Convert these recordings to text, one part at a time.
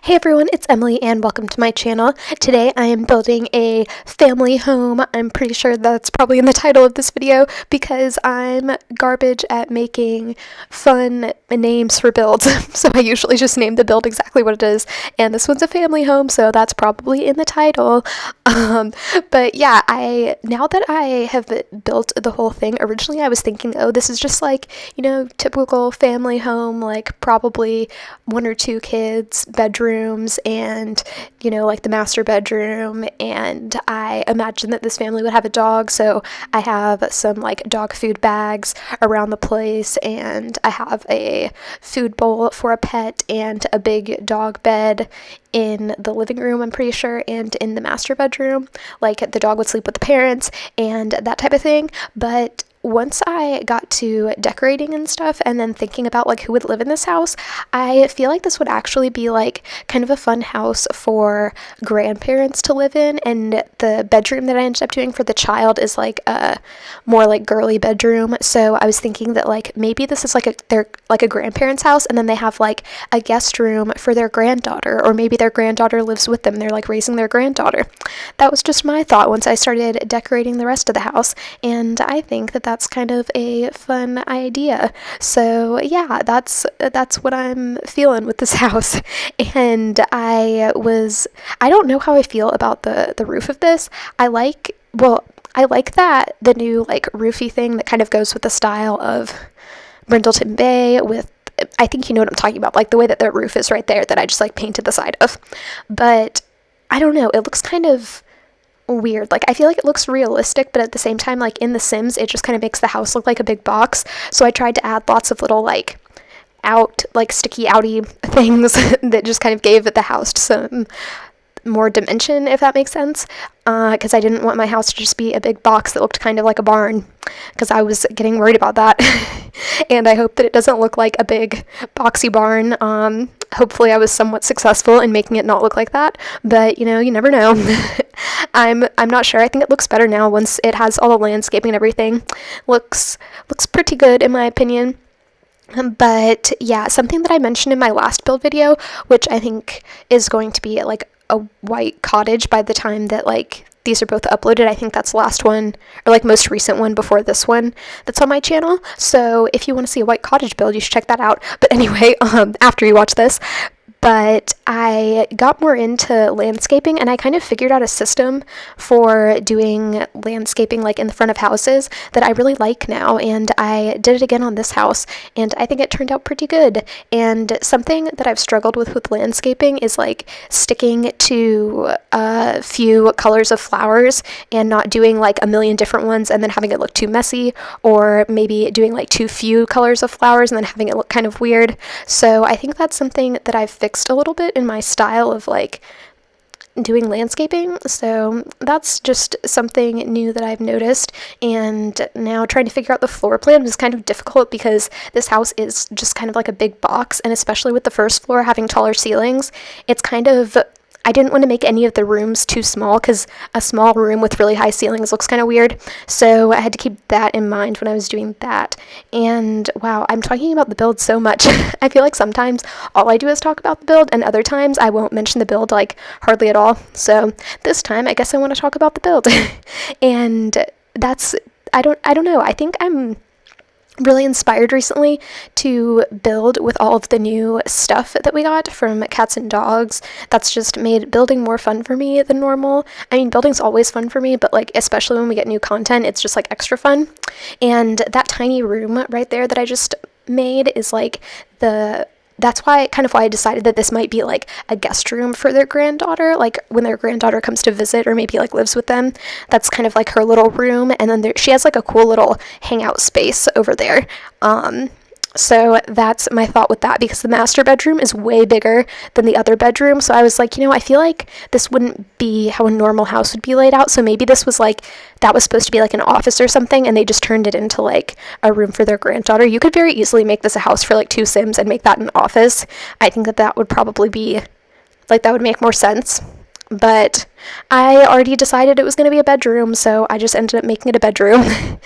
Hey everyone, it's Emily and welcome to my channel. Today I am building a family home. I'm pretty sure that's probably in the title of this video because I'm garbage at making fun names for builds. So I usually just name the build exactly what it is, and this one's a family home, so that's probably in the title. But yeah, now that I have built the whole thing, originally I was thinking, oh, this is just like, typical family home, like probably one or two kids, bedrooms, and like the master bedroom. And I imagine that this family would have a dog, so I have some like dog food bags around the place, and I have a food bowl for a pet and a big dog bed in the living room, I'm pretty sure, and in the master bedroom. Like the dog would sleep with the parents and that type of thing. But once I got to decorating and stuff and then thinking about like who would live in this house, I feel like this would actually be like kind of a fun house for grandparents to live in. And the bedroom that I ended up doing for the child is like a more like girly bedroom. So I was thinking that like maybe this is like their grandparents' house, and then they have like a guest room for their granddaughter, or maybe their granddaughter lives with them. They're like raising their granddaughter. That was just my thought once I started decorating the rest of the house, and I think that that's kind of a fun idea. So yeah, that's what I'm feeling with this house. And I don't know how I feel about the roof of this. I like that the new like roofy thing that kind of goes with the style of Brindleton Bay, with, I think you know what I'm talking about, like the way that the roof is right there that I just like painted the side of. But I don't know, it looks kind of weird. Like I feel like it looks realistic, but at the same time, like in The Sims, it just kind of makes the house look like a big box. So I tried to add lots of little like sticky outy things that just kind of gave the house some more dimension, if that makes sense, because I didn't want my house to just be a big box that looked kind of like a barn, because I was getting worried about that. And I hope that it doesn't look like a big boxy barn. Hopefully I was somewhat successful in making it not look like that, but you never know. I'm not sure. I think it looks better now once it has all the landscaping and everything. Looks pretty good in my opinion. But yeah, something that I mentioned in my last build video, which I think is going to be like a white cottage by the time that like these are both uploaded. I think that's the last one, or like most recent one before this one that's on my channel. So if you want to see a white cottage build, you should check that out. But anyway, after you watch this. But I got more into landscaping, and I kind of figured out a system for doing landscaping like in the front of houses that I really like now, and I did it again on this house, and I think it turned out pretty good. And something that I've struggled with landscaping is like sticking to a few colors of flowers and not doing like a million different ones and then having it look too messy, or maybe doing like too few colors of flowers and then having it look kind of weird. So I think that's something that I've fixed a little bit in my style of like doing landscaping. So that's just something new that I've noticed. And now trying to figure out the floor plan was kind of difficult because this house is just kind of like a big box, and especially with the first floor having taller ceilings, it's kind of, I didn't want to make any of the rooms too small because a small room with really high ceilings looks kind of weird. So I had to keep that in mind when I was doing that. And wow, I'm talking about the build so much. I feel like sometimes all I do is talk about the build, and other times I won't mention the build like hardly at all. So this time I guess I want to talk about the build. And that's, I don't know. I think I'm really inspired recently to build with all of the new stuff that we got from Cats and Dogs. That's just made building more fun for me than normal. I mean, building's always fun for me, but like especially when we get new content, it's just like extra fun. And that tiny room right there that I just made is like that's why I decided that this might be like a guest room for their granddaughter, like when their granddaughter comes to visit or maybe like lives with them. That's kind of like her little room, and then she has like a cool little hangout space over there. So that's my thought with that, because the master bedroom is way bigger than the other bedroom. So I was like, I feel like this wouldn't be how a normal house would be laid out. So maybe this was like, that was supposed to be like an office or something, and they just turned it into like a room for their granddaughter. You could very easily make this a house for like 2 Sims and make that an office. I think that would probably be, like, that would make more sense. But I already decided it was going to be a bedroom, so I just ended up making it a bedroom.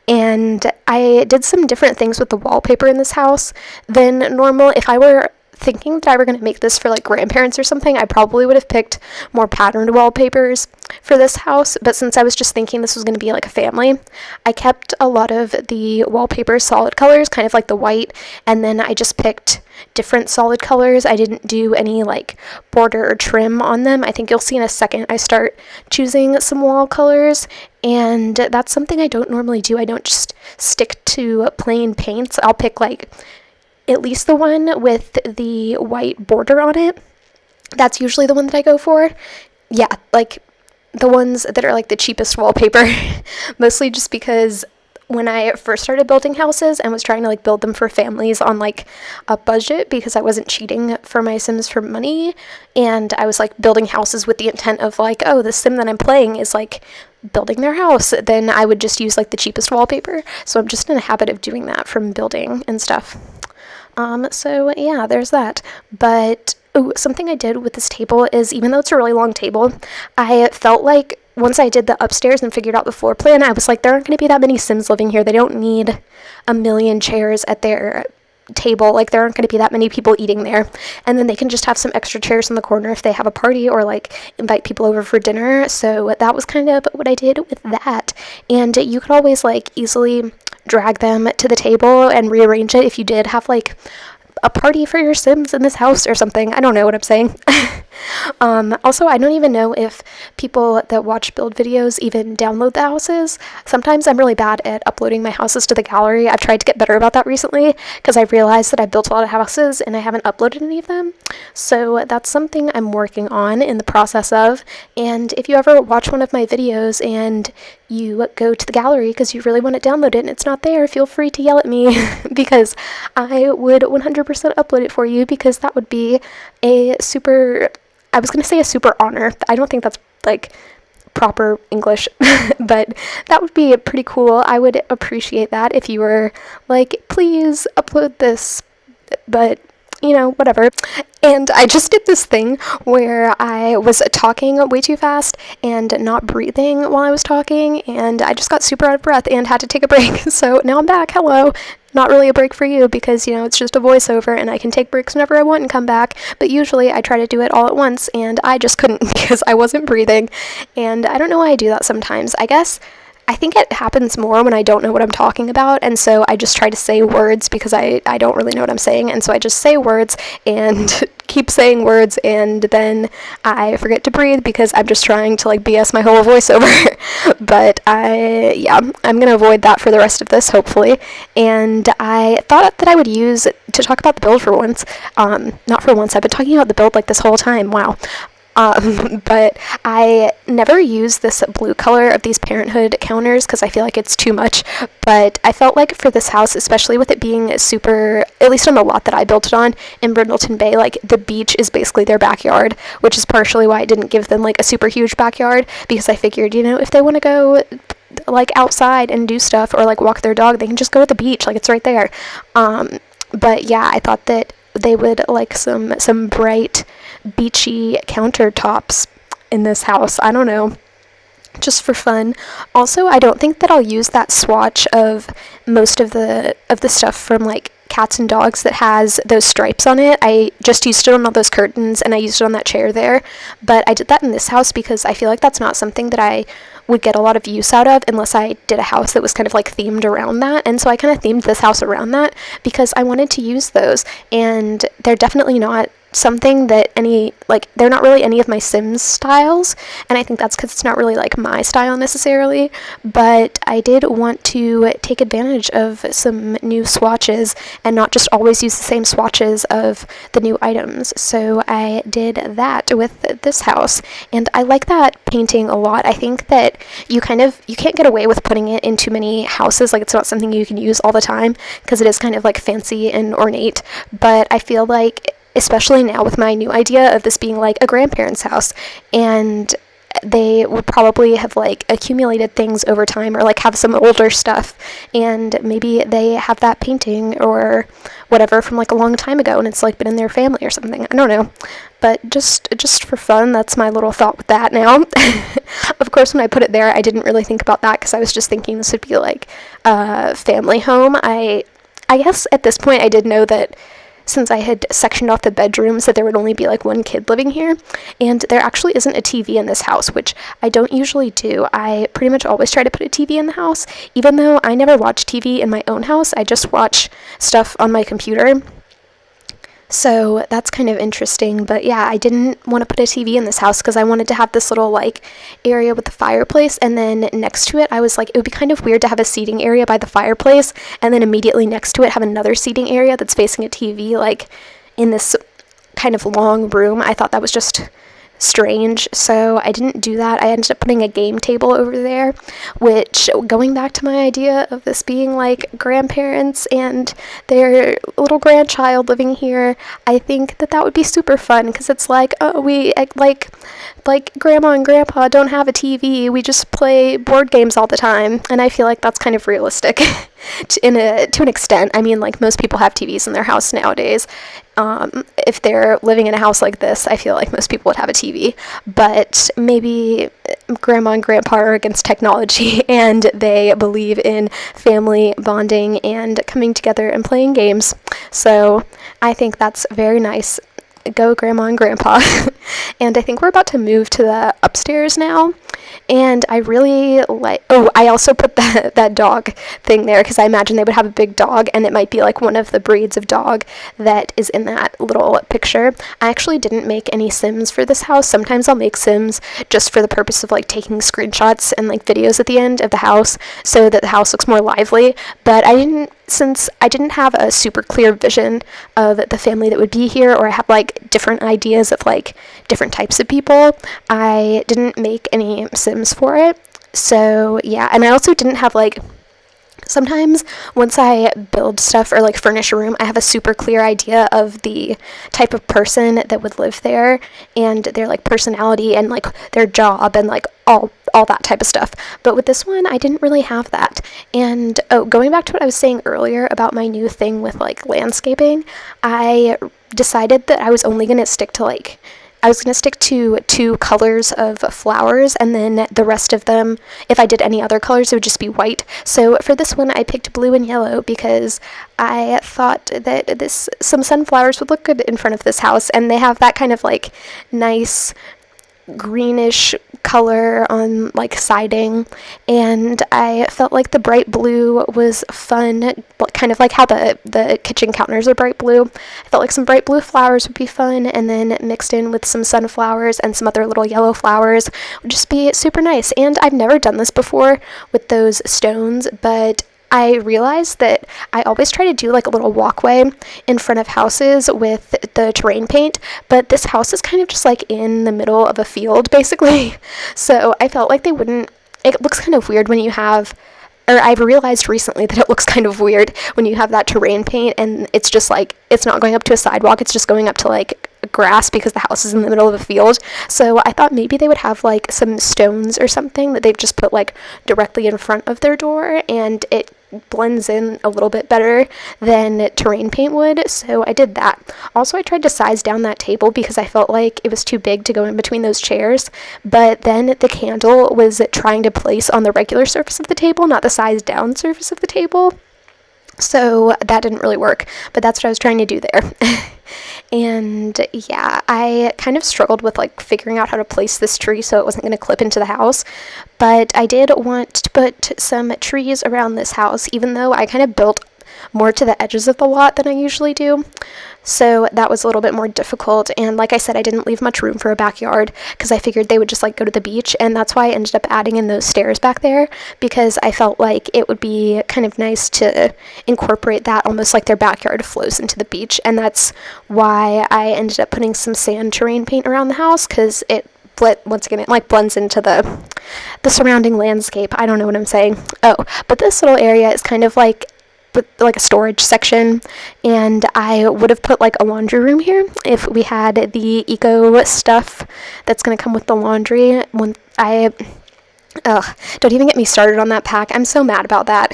And I did some different things with the wallpaper in this house than normal. If I were thinking that I were going to make this for like grandparents or something, I probably would have picked more patterned wallpapers for this house, but since I was just thinking this was going to be like a family, I kept a lot of the wallpaper solid colors, kind of like the white, and then I just picked different solid colors. I didn't do any like border or trim on them. I think you'll see in a second I start choosing some wall colors, and that's something I don't normally do. I don't just stick to plain paints. I'll pick like at least the one with the white border on it. That's usually the one that I go for. Yeah, like the ones that are like the cheapest wallpaper, mostly just because when I first started building houses and was trying to like build them for families on like a budget, because I wasn't cheating for my Sims for money, and I was like building houses with the intent of like, oh, the Sim that I'm playing is like building their house, then I would just use like the cheapest wallpaper. So I'm just in a habit of doing that from building and stuff. So yeah, there's that. But something I did with this table is, even though it's a really long table, I felt like once I did the upstairs and figured out the floor plan, I was like, there aren't going to be that many Sims living here. They don't need a million chairs at their table. Like, there aren't going to be that many people eating there. And then they can just have some extra chairs in the corner if they have a party or like invite people over for dinner. So that was kind of what I did with that. And you could always like easily drag them to the table and rearrange it if you did have like a party for your Sims in this house or something. I don't know what I'm saying. Also, I don't even know if people that watch build videos even download the houses. Sometimes I'm really bad at uploading my houses to the gallery. I've tried to get better about that recently because I realized that I built a lot of houses and I haven't uploaded any of them. So that's something I'm working on in the process of. And if you ever watch one of my videos and you go to the gallery because you really want to download it and it's not there, feel free to yell at me because I would 100% upload it for you, because that would be a super, I was going to say a super honor. I don't think that's like proper English, but that would be pretty cool. I would appreciate that if you were like, please upload this, but you know, whatever. And I just did this thing where I was talking way too fast and not breathing while I was talking, and I just got super out of breath and had to take a break. So now I'm back. Hello. Not really a break for you because, you know, it's just a voiceover and I can take breaks whenever I want and come back. But usually I try to do it all at once, and I just couldn't because I wasn't breathing. And I don't know why I do that sometimes. I think it happens more when I don't know what I'm talking about, and so I just try to say words because I don't really know what I'm saying, and so I just say words and keep saying words, and then I forget to breathe because I'm just trying to like BS my whole voiceover. But I'm gonna avoid that for the rest of this, hopefully. And I thought that I would use to talk about the build for once. Not for once, I've been talking about the build like this whole time. Wow. But I never use this blue color of these Parenthood counters because I feel like it's too much, but I felt like for this house, especially with it being super, at least on the lot that I built it on in Brindleton Bay, like the beach is basically their backyard, which is partially why I didn't give them like a super huge backyard, because I figured, you know, if they want to go like outside and do stuff or like walk their dog, they can just go to the beach, like it's right there. But yeah, I thought that they would like some bright beachy countertops in this house. I don't know, just for fun. Also, I don't think that I'll use that swatch of most of the stuff from like cats and dogs that has those stripes on it. I just used it on all those curtains and I used it on that chair there, but I did that in this house because I feel like that's not something that I would get a lot of use out of unless I did a house that was kind of like themed around that. And so I kind of themed this house around that because I wanted to use those, and they're definitely not something that they're not really any of my Sims styles, and I think that's because it's not really like my style necessarily, but I did want to take advantage of some new swatches and not just always use the same swatches of the new items. So I did that with this house, and I like that painting a lot. I think that you can't get away with putting it in too many houses. Like, it's not something you can use all the time because it is kind of like fancy and ornate, but I feel like, especially now with my new idea of this being like a grandparent's house, and they would probably have like accumulated things over time or like have some older stuff, and maybe they have that painting or whatever from like a long time ago and it's like been in their family or something. I don't know, but just for fun, that's my little thought with that now. Of course, when I put it there, I didn't really think about that because I was just thinking this would be like a family home. I guess at this point I did know that since I had sectioned off the bedrooms that there would only be like one kid living here, and there actually isn't a TV in this house, which I don't usually do. I pretty much always try to put a TV in the house, even though I never watch TV in my own house. I just watch stuff on my computer. So that's kind of interesting, but yeah, I didn't want to put a TV in this house because I wanted to have this little like area with the fireplace, and then next to it I was like, it would be kind of weird to have a seating area by the fireplace and then immediately next to it have another seating area that's facing a TV like in this kind of long room. I thought that was just strange, so I didn't do that. I ended up putting a game table over there, which, going back to my idea of this being like grandparents and their little grandchild living here, I think that that would be super fun, because it's like, oh, we like grandma and grandpa don't have a TV, we just play board games all the time, and I feel like that's kind of realistic to an extent. I mean, like, most people have TVs in their house nowadays. If they're living in a house like this, I feel like most people would have a TV, but maybe grandma and grandpa are against technology and they believe in family bonding and coming together and playing games. So I think that's very nice. Go grandma and grandpa. And I think we're about to move to the upstairs now, and I really like, oh, I also put that dog thing there because I imagine they would have a big dog, and it might be like one of the breeds of dog that is in that little picture. I actually didn't make any Sims for this house. Sometimes I'll make Sims just for the purpose of like taking screenshots and like videos at the end of the house so that the house looks more lively, but since I didn't have a super clear vision of the family that would be here, or I have like different ideas of like different types of people, I didn't make any Sims for it. So yeah, and I also didn't have like, sometimes once I build stuff or like furnish a room, I have a super clear idea of the type of person that would live there and their like personality and like their job and like all that type of stuff. But with this one, I didn't really have that. And going back to what I was saying earlier about my new thing with like landscaping, I decided that I was only going to stick to 2 colors of flowers, and then the rest of them, if I did any other colors, it would just be white. So for this one, I picked blue and yellow because I thought that some sunflowers would look good in front of this house, and they have that kind of like nice greenish color on like siding, and I felt like the bright blue was fun, kind of like how the kitchen counters are bright blue. I felt like some bright blue flowers would be fun, and then mixed in with some sunflowers and some other little yellow flowers would just be super nice. And I've never done this before with those stones, but I realized that I always try to do like a little walkway in front of houses with the terrain paint, but this house is kind of just like in the middle of a field basically. So I felt like it looks kind of weird when you have, or I've realized recently that it looks kind of weird when you have that terrain paint and it's just like, it's not going up to a sidewalk, it's just going up to like grass because the house is in the middle of a field. So I thought maybe they would have like some stones or something that they've just put like directly in front of their door, and it blends in a little bit better than terrain paint would. So I did that. Also, I tried to size down that table because I felt like it was too big to go in between those chairs, but then the candle was trying to place on the regular surface of the table, not the sized down surface of the table. So that didn't really work, but that's what I was trying to do there. And yeah, I kind of struggled with like figuring out how to place this tree so it wasn't going to clip into the house, but I did want to put some trees around this house, even though I kind of built more to the edges of the lot than I usually do. So that was a little bit more difficult, and like I said, I didn't leave much room for a backyard because I figured they would just like go to the beach, and that's why I ended up adding in those stairs back there, because I felt like it would be kind of nice to incorporate that, almost like their backyard flows into the beach. And that's why I ended up putting some sand terrain paint around the house, because once again, it like blends into the surrounding landscape. I don't know what I'm saying. Oh, but this little area is kind of like a storage section, and I would have put like a laundry room here if we had the eco stuff that's going to come with the laundry. Don't even get me started on that pack. I'm so mad about that.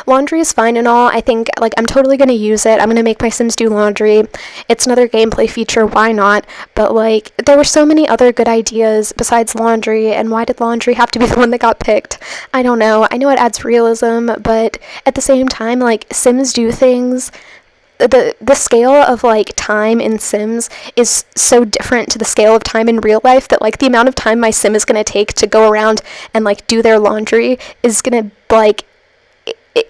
Laundry is fine and all. I think like I'm totally going to use it. I'm going to make my Sims do laundry. It's another gameplay feature, why not? But like, there were so many other good ideas besides laundry, and why did laundry have to be the one that got picked? I don't know. I know it adds realism, but at the same time, like, Sims do things the scale of like time in Sims is so different to the scale of time in real life that like the amount of time my sim is going to take to go around and like do their laundry is going to like,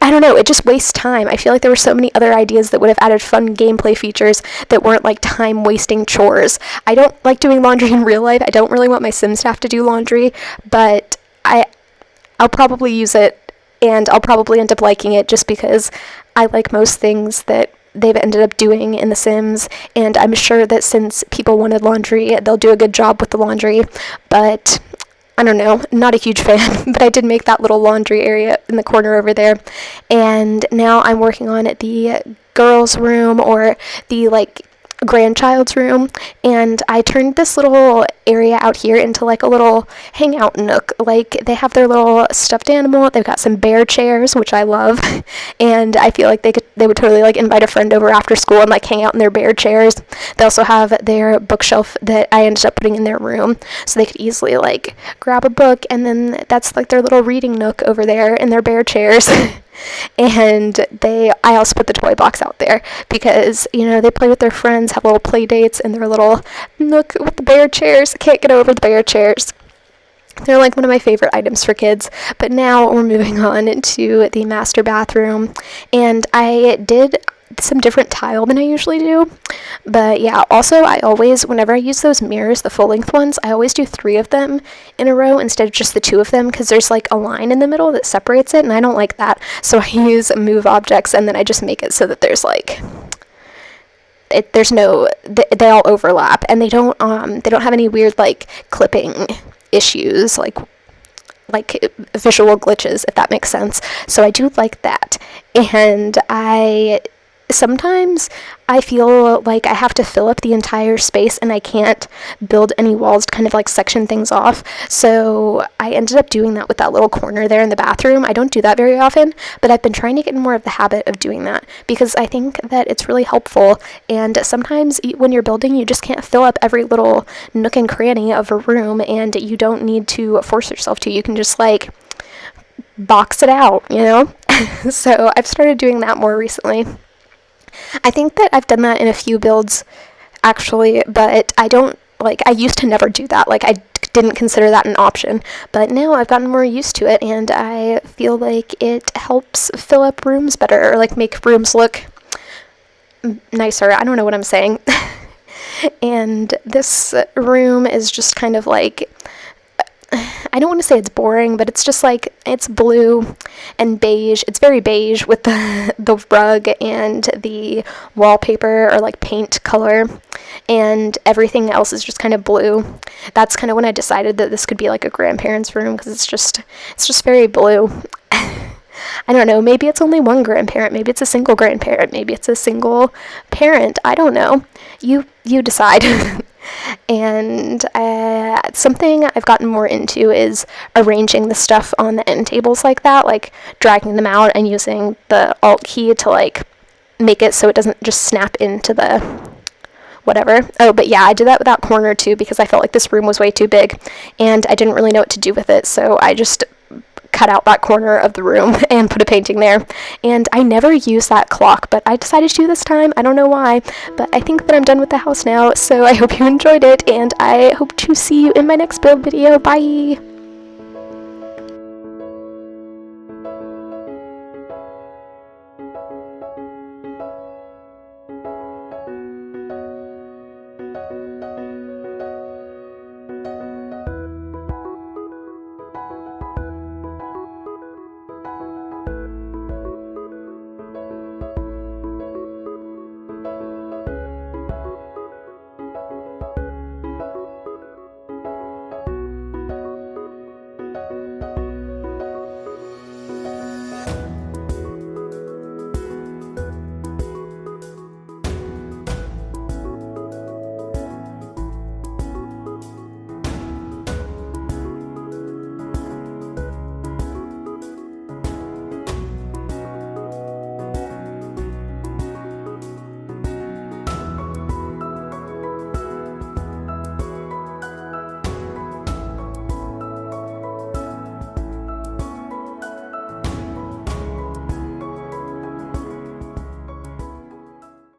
I don't know, it just wastes time. I feel like there were so many other ideas that would have added fun gameplay features that weren't like time wasting chores. I don't like doing laundry in real life. I don't really want my Sims to have to do laundry, but I'll probably use it, and I'll probably end up liking it just because I like most things that they've ended up doing in The Sims, and I'm sure that since people wanted laundry, they'll do a good job with the laundry, but I don't know, not a huge fan, but I did make that little laundry area in the corner over there, and now I'm working on the girls' room, or the, like, grandchild's room, and I turned this little area out here into like a little hangout nook. Like, they have their little stuffed animal, they've got some bear chairs, which I love, and I feel like they would totally like invite a friend over after school and like hang out in their bear chairs. They also have their bookshelf that I ended up putting in their room, so they could easily like grab a book, and then that's like their little reading nook over there in their bear chairs. And I also put the toy box out there because, you know, they play with their friends, have little play dates in their little nook with the bear chairs. I can't get over the bear chairs. They're like one of my favorite items for kids. But now we're moving on into the master bathroom, and I did some different tile than I usually do. But yeah, also I always, whenever I use those mirrors, the full-length ones, I always do 3 of them in a row instead of just the 2 of them, because there's like a line in the middle that separates it, and I don't like that. So I use move objects, and then I just make it so that there's like there's no, they all overlap, and they don't have any weird like clipping issues, like visual glitches, if that makes sense. So I do like that. And sometimes I feel like I have to fill up the entire space, and I can't build any walls to kind of like section things off. So I ended up doing that with that little corner there in the bathroom. I don't do that very often, but I've been trying to get more of the habit of doing that because I think that it's really helpful. And sometimes when you're building, you just can't fill up every little nook and cranny of a room, and you don't need to force yourself to. You can just like box it out, you know? So I've started doing that more recently. I think that I've done that in a few builds, actually, but I used to never do that. Like, I didn't consider that an option, but now I've gotten more used to it, and I feel like it helps fill up rooms better, or, like, make rooms look nicer. I don't know what I'm saying. And this room is just kind of like, I don't want to say it's boring, but it's just like, it's blue and beige. It's very beige with the rug and the wallpaper, or like paint color, and everything else is just kind of blue. That's kind of when I decided that this could be like a grandparent's room, because it's just very blue. I don't know, maybe it's only one grandparent, maybe it's a single grandparent, maybe it's a single parent, I don't know. You decide. And something I've gotten more into is arranging the stuff on the end tables like that, like dragging them out and using the Alt key to like make it so it doesn't just snap into the whatever. Oh, but yeah, I did that with that corner too, because I felt like this room was way too big and I didn't really know what to do with it, so I just cut out that corner of the room and put a painting there. And I never use that clock, but I decided to this time. I don't know why, but I think that I'm done with the house now, so I hope you enjoyed it, and I hope to see you in my next build video. Bye!